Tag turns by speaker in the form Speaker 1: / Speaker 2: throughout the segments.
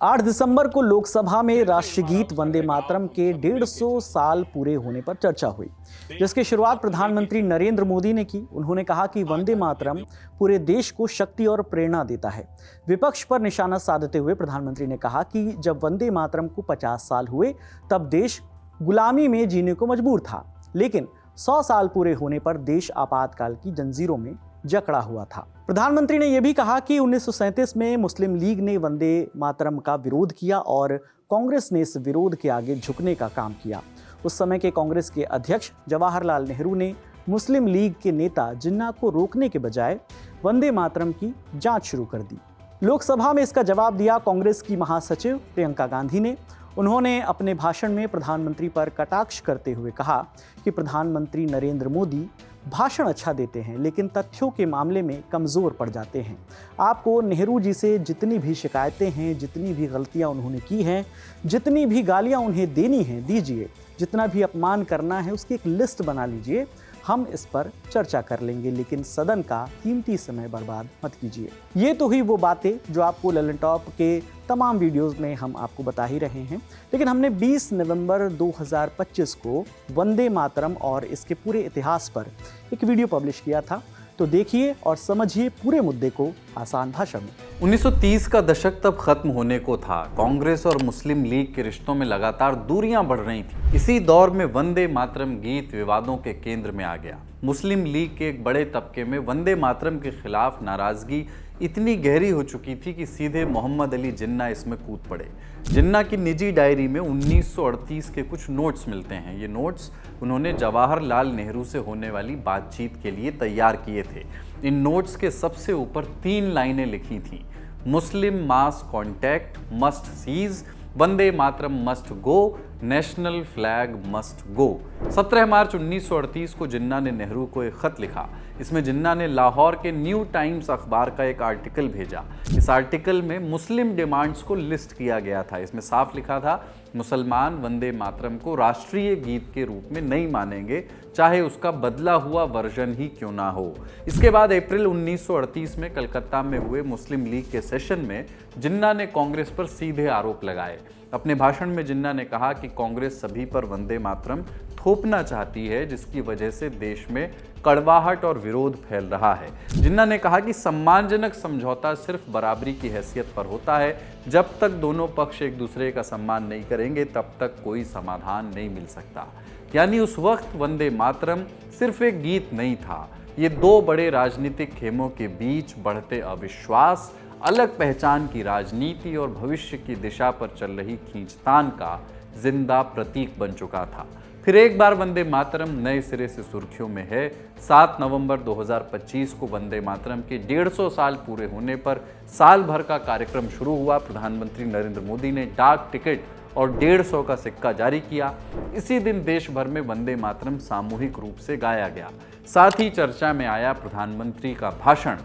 Speaker 1: 8 दिसंबर को लोकसभा में राष्ट्रगीत वंदे मातरम के 150 साल पूरे होने पर चर्चा हुई, जिसकी शुरुआत प्रधानमंत्री नरेंद्र मोदी ने की। उन्होंने कहा कि वंदे मातरम पूरे देश को शक्ति और प्रेरणा देता है। विपक्ष पर निशाना साधते हुए प्रधानमंत्री ने कहा कि जब वंदे मातरम को 50 साल हुए तब देश गुलामी में जीने को मजबूर था, लेकिन 100 साल पूरे होने पर देश आपातकाल की जंजीरों में जकड़ा हुआ था। प्रधानमंत्री ने यह भी कहा कि 1937 में मुस्लिम लीग ने वंदे मातरम का विरोध किया और कांग्रेस ने इस विरोध के आगे झुकने का काम किया। उस समय के कांग्रेस के अध्यक्ष जवाहरलाल नेहरू ने मुस्लिम लीग के नेता जिन्ना को रोकने के बजाय वंदे मातरम की जांच शुरू कर दी। लोकसभा में इसका जवाब दिया कांग्रेस की महासचिव प्रियंका गांधी ने। उन्होंने अपने भाषण में प्रधानमंत्री पर कटाक्ष करते हुए कहा कि प्रधानमंत्री नरेंद्र मोदी भाषण अच्छा देते हैं, लेकिन तथ्यों के मामले में कमज़ोर पड़ जाते हैं। आपको नेहरू जी से जितनी भी शिकायतें हैं, जितनी भी गलतियां उन्होंने की हैं, जितनी भी गालियां उन्हें देनी हैं दीजिए, जितना भी अपमान करना है उसकी एक लिस्ट बना लीजिए, हम इस पर चर्चा कर लेंगे, लेकिन सदन का कीमती समय बर्बाद मत कीजिए। ये तो हुई वो बातें जो आपको ललन टॉप के तमाम वीडियोस में हम आपको बता ही रहे हैं, लेकिन हमने 20 नवंबर 2025 को वंदे मातरम और इसके पूरे इतिहास पर एक वीडियो पब्लिश किया था। तो देखिए और समझिए पूरे मुद्दे को आसान भाषा में।
Speaker 2: 1930 का दशक तब खत्म होने को था। कांग्रेस और मुस्लिम लीग के रिश्तों में लगातार दूरियां बढ़ रही थी। इसी दौर में वंदे मातरम गीत विवादों के केंद्र में आ गया। मुस्लिम लीग के एक बड़े तबके में वंदे मातरम के खिलाफ नाराजगी इतनी गहरी हो चुकी थी कि सीधे मोहम्मद अली जिन्ना इसमें कूद पड़े। जिन्ना की निजी डायरी में 1938 के कुछ नोट्स मिलते हैं। ये नोट्स उन्होंने जवाहरलाल नेहरू से होने वाली बातचीत के लिए तैयार किए थे। इन नोट्स के सबसे ऊपर 3 लाइनें लिखी थीं। Muslim mass contact must cease, Vande Mataram must go, national flag must go. 17 मार्च 1938 को जिन्ना ने नेहरू को एक खत लिखा। इसमें जिन्ना ने लाहौर के न्यू टाइम्स अखबार का एक आर्टिकल भेजा। इस आर्टिकल में मुस्लिम डिमांड्स को लिस्ट किया गया था। इसमें साफ लिखा था मुसलमान वंदे मातरम को राष्ट्रीय गीत के रूप में नहीं मानेंगे, चाहे उसका बदला हुआ वर्जन ही क्यों ना हो। इसके बाद अप्रैल 1938 में कलकत्ता में हुए मुस्लिम लीग के सेशन में जिन्ना ने कांग्रेस पर सीधे आरोप लगाए। अपने भाषण में जिन्ना ने कहा कि कांग्रेस सभी पर वंदे मातरम थोपना चाहती है, जिसकी वजह से देश में कड़वाहट और विरोध फैल रहा है। जिन्ना ने कहा कि सम्मानजनक समझौता सिर्फ बराबरी की हैसियत पर होता है। जब तक दोनों पक्ष एक दूसरे का सम्मान नहीं करेंगे तब तक कोई समाधान नहीं मिल सकता। यानी उस वक्त वंदे मातरम सिर्फ एक गीत नहीं था, ये 2 बड़े राजनीतिक खेमों के बीच बढ़ते अविश्वास, अलग पहचान की राजनीति और भविष्य की दिशा पर चल रही खींचतान का जिंदा प्रतीक बन चुका था। फिर एक बार वंदे मातरम नए सिरे से सुर्खियों में है। 7 नवंबर 2025 को वंदे मातरम के 150 साल पूरे होने पर साल भर का कार्यक्रम शुरू हुआ। प्रधानमंत्री नरेंद्र मोदी ने डाक टिकट और 150 का सिक्का जारी किया। इसी दिन देश भर में वंदे मातरम सामूहिक रूप से गाया गया। साथ ही चर्चा में आया प्रधानमंत्री का भाषण,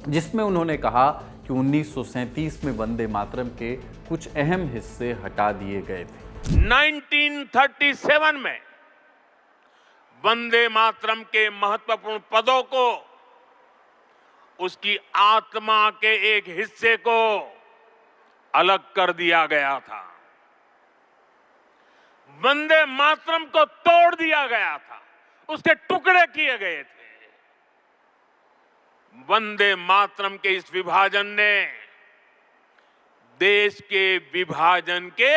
Speaker 2: जिसमें उन्होंने कहा कि 1937 में वंदे मातरम के कुछ अहम हिस्से हटा दिए गए थे।
Speaker 3: 1937 में वंदे मातरम के महत्वपूर्ण पदों को, उसकी आत्मा के एक हिस्से को अलग कर दिया गया था। वंदे मातरम को तोड़ दिया गया था, उसके टुकड़े किए गए थे। वंदे मातरम के इस विभाजन ने देश के विभाजन के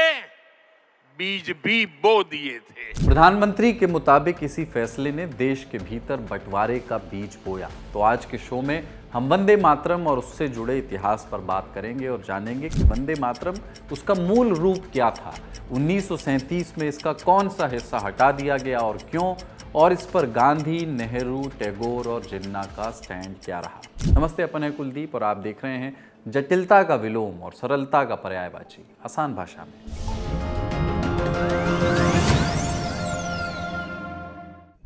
Speaker 3: बीज भी बो दिए थे।
Speaker 2: प्रधानमंत्री के मुताबिक इसी फैसले ने देश के भीतर बंटवारे का बीज बोया। तो आज के शो में हम वंदे मातरम और उससे जुड़े इतिहास पर बात करेंगे और जानेंगे कि वंदे मातरम उसका मूल रूप क्या था, 1937 में इसका कौन सा हिस्सा हटा दिया गया और क्यों, और इस पर गांधी, नेहरू, टैगोर और जिन्ना का स्टैंड क्या रहा। नमस्ते, अपन है कुलदीप और आप देख रहे हैं जटिलता का विलोम और सरलता का पर्यायवाची आसान भाषा में।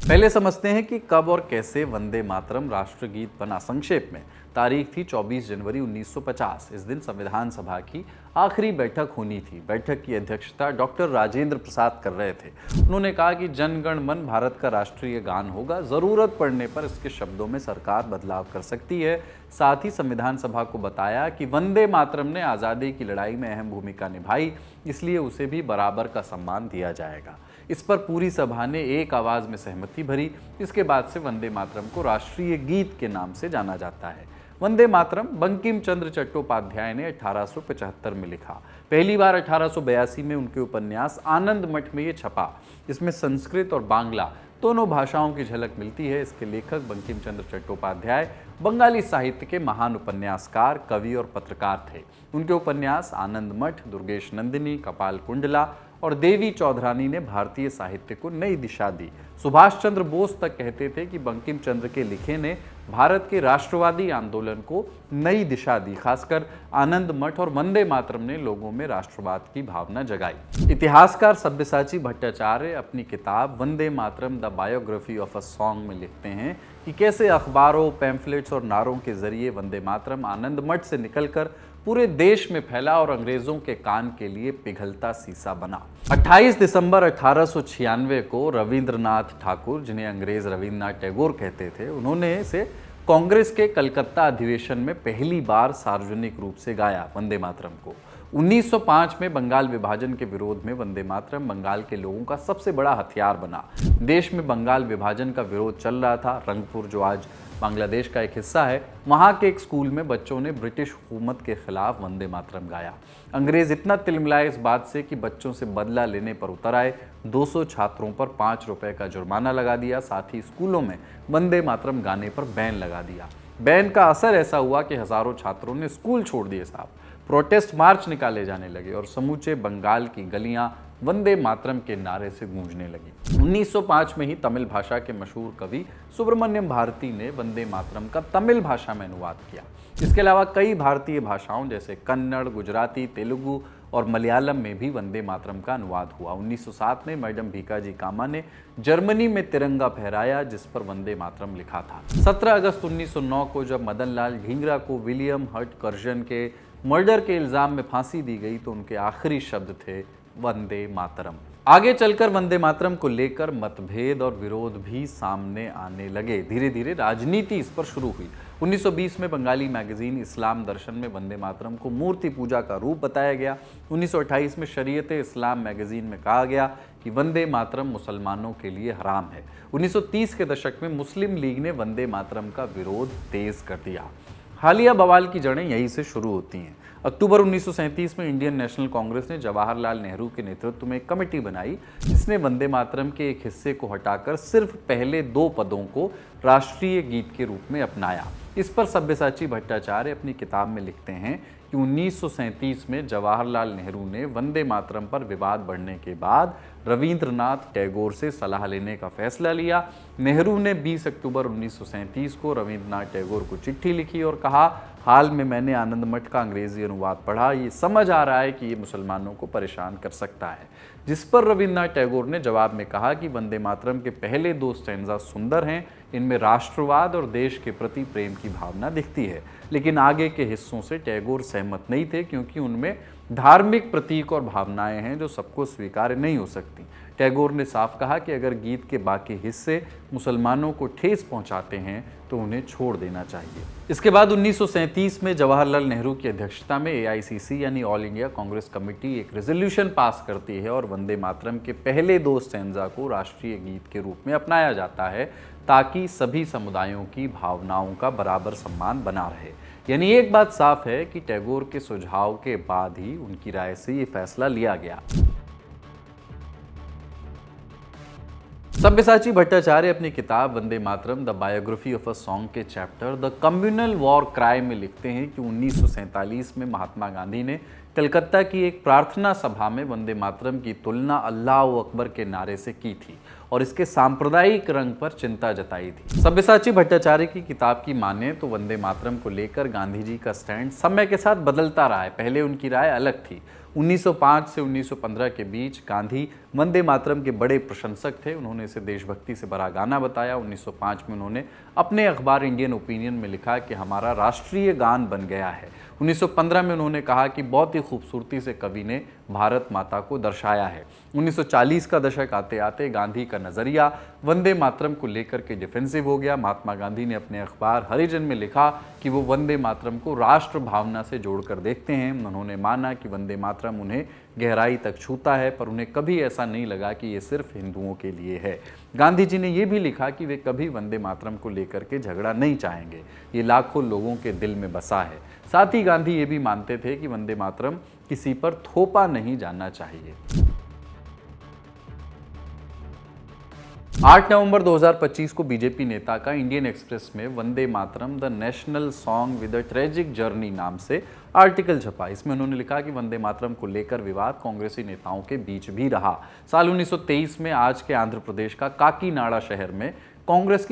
Speaker 2: पहले समझते हैं कि कब और कैसे वंदे मातरम राष्ट्रगीत बना। संक्षेप में तारीख थी 24 जनवरी 1950। इस दिन संविधान सभा की आखिरी बैठक होनी थी। बैठक की अध्यक्षता डॉक्टर राजेंद्र प्रसाद कर रहे थे। उन्होंने कहा कि जन गण मन भारत का राष्ट्रीय गान होगा, जरूरत पड़ने पर इसके शब्दों में सरकार बदलाव कर सकती है। साथ ही संविधान सभा को बताया कि वंदे मातरम ने आज़ादी की लड़ाई में अहम भूमिका निभाई, इसलिए उसे भी बराबर का सम्मान दिया जाएगा। इस पर पूरी सभा ने एक आवाज में सहमति भरी। इसके बाद से वंदे मातरम को राष्ट्रीय गीत के नाम से जाना जाता है। वंदे मातरम बंकिम चंद्र चट्टोपाध्याय ने 1875 में लिखा। पहली बार 1882 में उनके उपन्यास आनंद मठ में ये छपा। इसमें संस्कृत और बांग्ला दोनों भाषाओं की झलक मिलती है। इसके लेखक बंकिम चंद्र चट्टोपाध्याय बंगाली साहित्य के महान उपन्यासकार, कवि और पत्रकार थे। उनके उपन्यास आनंद मठ, दुर्गेश नंदिनी, कपाल कुंडला और देवी चौधरानी ने भारतीय साहित्य को नई दिशा दी। सुभाष चंद्र बोस तक कहते थे कि बंकिम चंद्र के लिखे ने भारत के राष्ट्रवादी आंदोलन को नई दिशा दी। खासकर आनंद मठ और वंदे मातरम ने लोगों में राष्ट्रवाद की भावना जगाई। इतिहासकार सब्यसाची भट्टाचार्य अपनी किताब Vande Mataram the biography of a song में लिखते हैं कि कैसे अखबारों, पैम्फलेट्स और नारों के जरिए वंदे मातरम आनंद मठ से निकलकर पूरे देश में फैला और अंग्रेजों के कान के लिए पिघलता शीशा बना। 28 दिसंबर 1896 को रविंद्रनाथ ठाकुर, जिन्हें अंग्रेज रविंद्रनाथ टैगोर कहते थे, उन्होंने इसे कांग्रेस के कलकत्ता अधिवेशन में पहली बार सार्वजनिक रूप से गाया वंदे मातरम को। 1905 में बंगाल विभाजन के विरोध में वंदे मातरम बंगाल के लोगों का सबसे बड़ा हथियार बना। देश में बंगाल विभाजन का विरोध चल रहा था। रंगपुर, जो आज बांग्लादेश का एक हिस्सा है, वहाँ के एक स्कूल में बच्चों ने ब्रिटिश हुकूमत के खिलाफ वंदे मातरम गाया। अंग्रेज इतना तिलमिलाए इस बात से कि बच्चों से बदला लेने पर उतर आए। 200 छात्रों पर 5 रुपए का जुर्माना लगा दिया। साथ ही स्कूलों में वंदे मातरम गाने पर बैन लगा दिया। बैन का असर ऐसा हुआ कि हजारों छात्रों ने स्कूल छोड़ दिए साहब। प्रोटेस्ट मार्च निकाले जाने लगे और समूचे बंगाल की गलियां वंदे मातरम के नारे से गूंजने लगी। 1905 में ही तमिल भाषा के मशहूर कवि सुब्रमण्यम भारती ने वंदे मातरम का तमिल भाषा में अनुवाद किया। इसके अलावा कई भारतीय भाषाओं जैसे कन्नड़, गुजराती, तेलुगु और मलयालम में भी वंदे मातरम का अनुवाद हुआ। 1907 में मैडम भीकाजी कामा ने जर्मनी में तिरंगा फहराया, जिस पर वंदे मातरम लिखा था। 17 अगस्त 1909 को जब मदन लाल ढींगरा को विलियम हर्ट कर्जन के मर्डर के इल्जाम में फांसी दी गई तो उनके आखिरी शब्द थे वंदे मातरम। आगे चलकर वंदे मातरम को लेकर मतभेद और विरोध भी सामने आने लगे। धीरे धीरे राजनीति इस पर शुरू हुई। 1920 में बंगाली मैगजीन इस्लाम दर्शन में वंदे मातरम को मूर्ति पूजा का रूप बताया गया। 1928 में शरीयत इस्लाम मैगजीन में कहा गया कि वंदे मातरम मुसलमानों के लिए हराम है। 1930 के दशक में मुस्लिम लीग ने वंदे मातरम का विरोध तेज कर दिया। हालिया बवाल की जड़ें यहीं से शुरू होती हैं। अक्टूबर 1937 में इंडियन नेशनल कांग्रेस ने जवाहरलाल नेहरू के नेतृत्व में एक कमेटी बनाई, जिसने वंदे मातरम के एक हिस्से को हटाकर सिर्फ पहले 2 पदों को राष्ट्रीय गीत के रूप में अपनाया। इस पर सब्यसाची भट्टाचार्य अपनी किताब में लिखते हैं कि 1937 में जवाहरलाल नेहरू ने वंदे मातरम पर विवाद बढ़ने के बाद रविंद्रनाथ टैगोर से सलाह लेने का फैसला लिया। नेहरू ने 20 अक्टूबर 1937 को रविंद्रनाथ टैगोर को चिट्ठी लिखी और कहा, हाल में मैंने आनंद मठ का अंग्रेजी अनुवाद पढ़ा, ये समझ आ रहा है कि ये मुसलमानों को परेशान कर सकता है। जिस पर रविंद्रनाथ टैगोर ने जवाब में कहा कि वंदे मातरम के पहले 2 स्टैंजा सुंदर हैं, इनमें राष्ट्रवाद और देश के प्रति प्रेम की भावना दिखती है। लेकिन आगे के हिस्सों से टैगोर सहमत नहीं थे, क्योंकि उनमें धार्मिक प्रतीक और भावनाएं हैं जो सबको स्वीकार्य नहीं हो सकती। टैगोर ने साफ कहा कि अगर गीत के बाकी हिस्से मुसलमानों को ठेस पहुंचाते हैं तो उन्हें छोड़ देना चाहिए। इसके बाद 1937 में जवाहरलाल नेहरू की अध्यक्षता में AICC यानी ऑल इंडिया कांग्रेस कमेटी एक रेजोल्यूशन पास करती है और वंदे मातरम के पहले 2 स्टैंजा को राष्ट्रीय गीत के रूप में अपनाया जाता है, ताकि सभी समुदायों की भावनाओं का बराबर सम्मान बना रहे। यानी एक बात साफ है कि टैगोर के सुझाव के बाद ही उनकी राय से ये फैसला लिया गया। सब्यसाची भट्टाचार्य अपनी किताब Vande Mataram the biography of a song के chapter the communal war cry में लिखते हैं कि 1947 में महात्मा गांधी ने कलकत्ता की एक प्रार्थना सभा में वंदे मातरम की तुलना अल्लाह अकबर के नारे से की थी और इसके सांप्रदायिक रंग पर चिंता जताई थी। सब्यसाची भट्टाचार्य की किताब की माने तो वंदे मातरम को लेकर गांधी जी का स्टैंड समय के साथ बदलता रहा है। पहले उनकी राय अलग थी। 1905 से 1915 के बीच गांधी वंदे मातरम के बड़े प्रशंसक थे। उन्होंने इसे देशभक्ति से भरा गाना बताया। 1905 में उन्होंने अपने अखबार इंडियन ओपिनियन में लिखा कि हमारा राष्ट्रीय गान बन गया है। 1915 में उन्होंने कहा कि बहुत ही खूबसूरती से कवि ने भारत माता को दर्शाया है। 1940 का दशक आते आते गांधी का नजरिया वंदे मातरम को लेकर के डिफेंसिव हो गया। महात्मा गांधी ने अपने अखबार हरिजन में लिखा कि वो वंदे मातरम को राष्ट्र भावना से जोड़कर देखते हैं। उन्होंने माना कि वंदे मातरम उन्हें गहराई तक छूता है, पर उन्हें कभी ऐसा नहीं लगा कि ये सिर्फ हिंदुओं के लिए है। गांधी जी ने यह भी लिखा कि वे कभी वंदे मातरम को लेकर के झगड़ा नहीं चाहेंगे, ये लाखों लोगों के दिल में बसा है। साथ ही गांधी ये भी मानते थे कि वंदे मातरम किसी पर थोपा नहीं जाना चाहिए। 8 नवंबर 2025 को बीजेपी नेता का इंडियन एक्सप्रेस में Vande Mataram the national song with a tragic journey नाम से आर्टिकल छपा। इसमें उन्होंने लिखा कि वंदे मातरम को लेकर विवाद कांग्रेसी नेताओं के बीच भी रहा। साल 1923 में आज के आंध्र प्रदेश का काकीनाडा शहर में कांग्रेस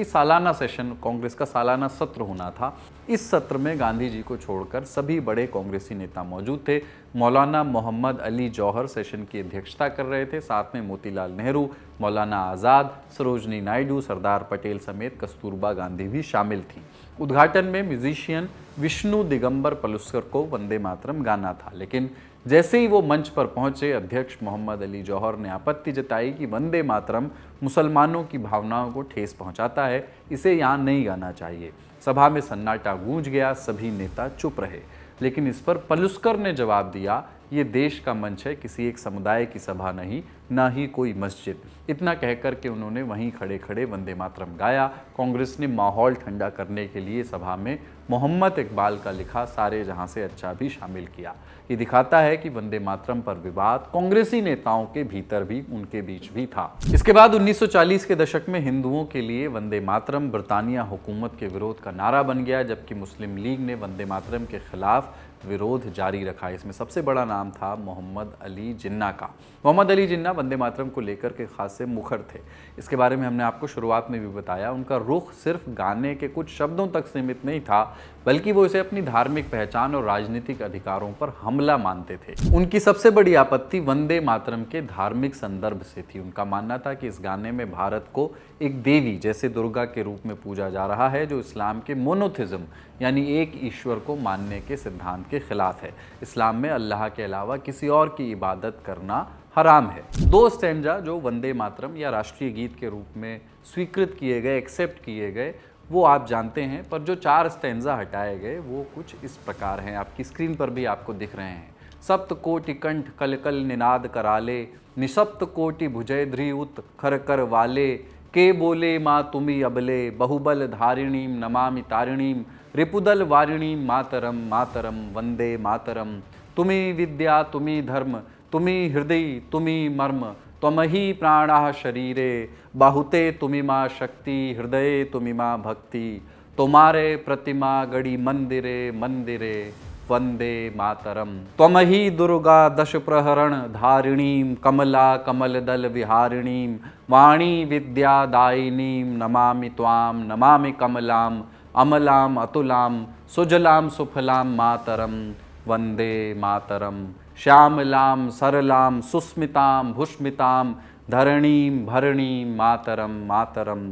Speaker 2: का सालाना सत्र होना था। इस सत्र में गांधी जी को छोड़कर सभी बड़े कांग्रेसी नेता मौजूद थे। मौलाना मोहम्मद अली जौहर सेशन की अध्यक्षता कर रहे थे। साथ में मोतीलाल नेहरू, मौलाना आज़ाद, सरोजनी नायडू, सरदार पटेल समेत कस्तूरबा गांधी भी शामिल थी। उद्घाटन में म्यूजिशियन विष्णु दिगंबर पलुस्कर को वंदे मातरम गाना था, लेकिन जैसे ही वो मंच पर पहुंचे अध्यक्ष मोहम्मद अली जौहर ने आपत्ति जताई कि वंदे मातरम मुसलमानों की भावनाओं को ठेस पहुंचाता है, इसे यहाँ नहीं गाना चाहिए। सभा में सन्नाटा गूंज गया, सभी नेता चुप रहे। लेकिन इस पर पलुस्कर ने जवाब दिया, ये देश का मंच है, किसी एक समुदाय की सभा नहीं, ना ही कोई मस्जिद। इतना कहकर के उन्होंने वहीं खड़े खड़े वंदे मातरम गाया। कांग्रेस ने माहौल ठंडा करने के लिए सभा में मोहम्मद इकबाल का लिखा सारे जहां से अच्छा भी शामिल किया। ये दिखाता है कि वंदे मातरम पर विवाद कांग्रेसी नेताओं के भीतर भी, उनके बीच भी था। इसके बाद 1940 के दशक में हिंदुओं के लिए वंदे मातरम ब्रिटानिया हुकूमत के विरोध का नारा बन गया, जबकि मुस्लिम लीग ने वंदे मातरम के खिलाफ विरोध जारी रखा। इसमें सबसे बड़ा नाम था मोहम्मद अली जिन्ना का। मोहम्मद अली जिन्ना वंदे मातरम को लेकर के खासे मुखर थे। इसके बारे में हमने आपको शुरुआत में भी बताया। उनका रुख सिर्फ गाने के कुछ शब्दों तक सीमित नहीं था, बल्कि वो इसे अपनी धार्मिक पहचान और राजनीतिक अधिकारों पर हमला मानते थे। उनकी सबसे बड़ी आपत्ति वंदे मातरम के धार्मिक संदर्भ से थी। उनका मानना था कि इस गाने में भारत को एक देवी जैसे दुर्गा के रूप में पूजा जा रहा है, जो इस्लाम के मोनोथिज्म यानी एक ईश्वर को मानने के सिद्धांत के खिलाफ है। इस्लाम में अल्लाह के अलावा किसी और की इबादत करना हराम है। 2 स्टैंजा जो वंदे मातरम या राष्ट्रीय गीत के रूप में स्वीकृत किए गए, एक्सेप्ट किए गए, वो आप जानते हैं, पर जो 4 स्टैंजा हटाए गए वो कुछ इस प्रकार हैं। आपकी स्क्रीन पर भी आपको दिख रहे हैं। सप्त कोटि कंठ कल कल निनाद कराले, निसप्त कोटि भुजयध्री उत खर कर वाले, के बोले माँ तुमी अबले, बहुबल धारिणीम नमामि तारिणीम, रिपुदल वारिणीम मातरम मातरम वंदे मातरम। तुमी विद्या तुमी धर्म, तुमी हृदय तुमी मर्म, त्वमहि प्राणाः शरीरे, बाहुते तुमी माँ शक्ति, हृदये तुमी माँ भक्ति, तुम्हारे प्रतिमा गढ़ी मंदिरे मंदिरे, वंदे मातरम। त्वमहि दुर्गा दश प्रहरण धारिणीम, कमला कमलदल विहारिणीम, वाणी विद्यादायिनीम, नमामि त्वाम नमामि कमलाम, अमलाम अतुलाम, सुजलाम सुफलाम मातरम, वंदे मातरम। श्यामलाम सरलाम सुस्मिताम भुस्मिताम, धरणीम भरणीम मातरम मातरम,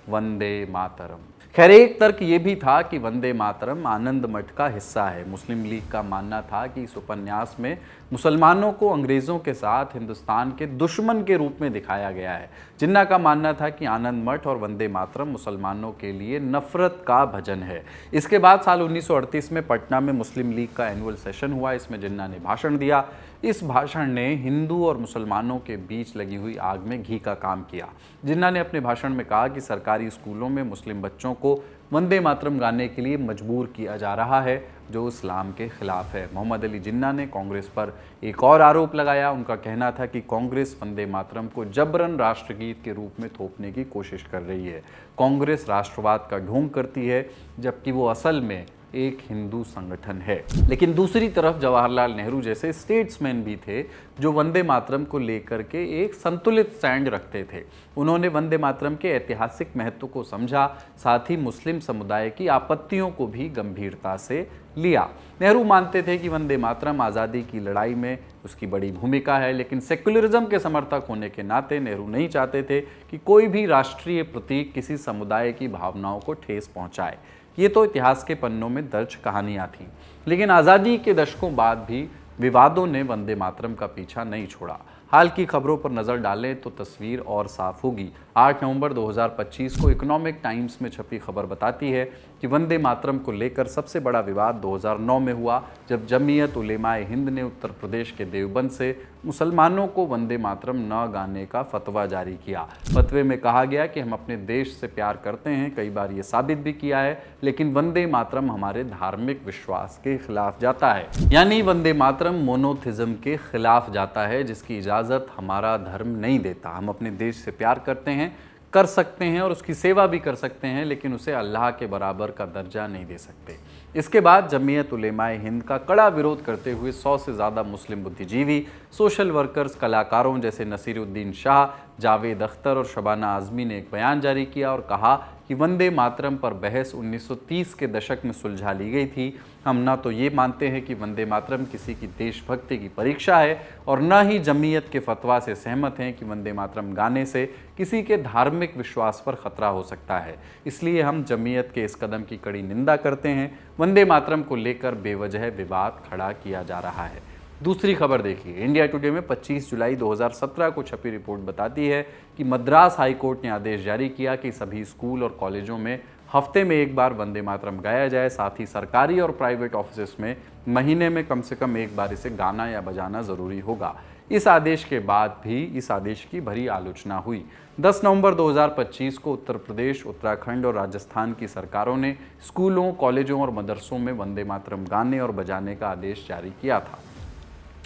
Speaker 2: वंदे मातरम। खैर, एक तर्क ये भी था कि वंदे मातरम आनंद मठ का हिस्सा है। मुस्लिम लीग का मानना था कि इस उपन्यास में मुसलमानों को अंग्रेज़ों के साथ हिंदुस्तान के दुश्मन के रूप में दिखाया गया है। जिन्ना का मानना था कि आनंद मठ और वंदे मातरम मुसलमानों के लिए नफरत का भजन है। इसके बाद साल 1938 में पटना में मुस्लिम लीग का एनुअल सेशन हुआ। इसमें जिन्ना ने भाषण दिया। इस भाषण ने हिंदू और मुसलमानों के बीच लगी हुई आग में घी का काम किया। जिन्ना ने अपने भाषण में कहा कि सरकारी स्कूलों में मुस्लिम बच्चों को वंदे मातरम गाने के लिए मजबूर किया जा रहा है, जो इस्लाम के खिलाफ है। मोहम्मद अली जिन्ना ने कांग्रेस पर एक और आरोप लगाया। उनका कहना था कि कांग्रेस वंदे मातरम को जबरन राष्ट्रगीत के रूप में थोपने की कोशिश कर रही है। कांग्रेस राष्ट्रवाद का ढोंग करती है, जबकि वो असल में एक हिंदू संगठन है। लेकिन दूसरी तरफ जवाहरलाल नेहरू जैसे स्टेट्समैन भी थे जो वंदे मातरम को लेकर के एक संतुलित स्टैंड रखते थे। उन्होंने वंदे मातरम के ऐतिहासिक महत्व को समझा, साथ ही मुस्लिम समुदाय की आपत्तियों को भी गंभीरता से लिया। नेहरू मानते थे कि वंदे मातरम आज़ादी की लड़ाई में उसकी बड़ी भूमिका है, लेकिन सेक्युलरिज्म के समर्थक होने के नाते नेहरू नहीं चाहते थे कि कोई भी राष्ट्रीय प्रतीक किसी समुदाय की भावनाओं को ठेस पहुंचाए। ये तो इतिहास के पन्नों में दर्ज कहानियां थीं, लेकिन आज़ादी के दशकों बाद भी विवादों ने वंदे मातरम का पीछा नहीं छोड़ा। हाल की खबरों पर नज़र डालें तो तस्वीर और साफ होगी। 8 नवंबर 2025 को इकोनॉमिक टाइम्स में छपी खबर बताती है कि वंदे मातरम को लेकर सबसे बड़ा विवाद 2009 में हुआ, जब जमीयत उलेमाए हिंद ने उत्तर प्रदेश के देवबंद से मुसलमानों को वंदे मातरम न गाने का फतवा जारी किया। फतवे में कहा गया कि हम अपने देश से प्यार करते हैं, कई बार ये साबित भी किया है, लेकिन वंदे मातरम हमारे धार्मिक विश्वास के खिलाफ जाता है। यानी वंदे मातरम मोनोथिज्म के खिलाफ जाता है, जिसकी इजाज़त हमारा धर्म नहीं देता। हम अपने देश से प्यार करते हैं, कर सकते हैं और उसकी सेवा भी कर सकते हैं, लेकिन उसे अल्लाह के बराबर का दर्जा नहीं दे सकते। इसके बाद जमीयत उलेमाए हिंद का कड़ा विरोध करते हुए 100 से ज़्यादा मुस्लिम बुद्धिजीवी, सोशल वर्कर्स, कलाकारों जैसे नसीरुद्दीन शाह, जावेद अख्तर और शबाना आज़मी ने एक बयान जारी किया और कहा कि वंदे मातरम पर बहस 1930 के दशक में सुलझा ली गई थी। हम ना तो ये मानते हैं कि वंदे मातरम किसी की देशभक्ति की परीक्षा है और न ही जमीयत के फतवा से सहमत हैं कि वंदे मातरम गाने से किसी के धार्मिक विश्वास पर खतरा हो सकता है। इसलिए हम जमीयत के इस कदम की कड़ी निंदा करते हैं। वंदे मातरम को लेकर बेवजह विवाद खड़ा किया जा रहा है। दूसरी खबर देखिए, इंडिया टुडे में 25 जुलाई 2017 को छपी रिपोर्ट बताती है कि मद्रास हाई कोर्ट ने आदेश जारी किया कि सभी स्कूल और कॉलेजों में हफ्ते में एक बार वंदे मातरम गाया जाए। साथ ही सरकारी और प्राइवेट ऑफिस में महीने में कम से कम एक बार इसे गाना या बजाना ज़रूरी होगा। इस आदेश के बाद भी इस आदेश की भरी आलोचना हुई। 10 नवंबर 2025 को उत्तर प्रदेश, उत्तराखंड और राजस्थान की सरकारों ने स्कूलों, कॉलेजों और मदरसों में वंदे मातरम गाने और बजाने का आदेश जारी किया था।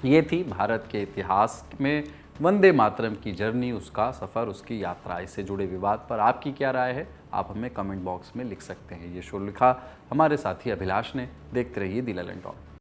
Speaker 2: ये थी भारत के इतिहास में वंदे मातरम की जर्नी, उसका सफ़र, उसकी यात्रा। इससे जुड़े विवाद पर आपकी क्या राय है, आप हमें कमेंट बॉक्स में लिख सकते हैं। ये शो लिखा हमारे साथी अभिलाष ने। देखते रहिए दी ललन टॉक।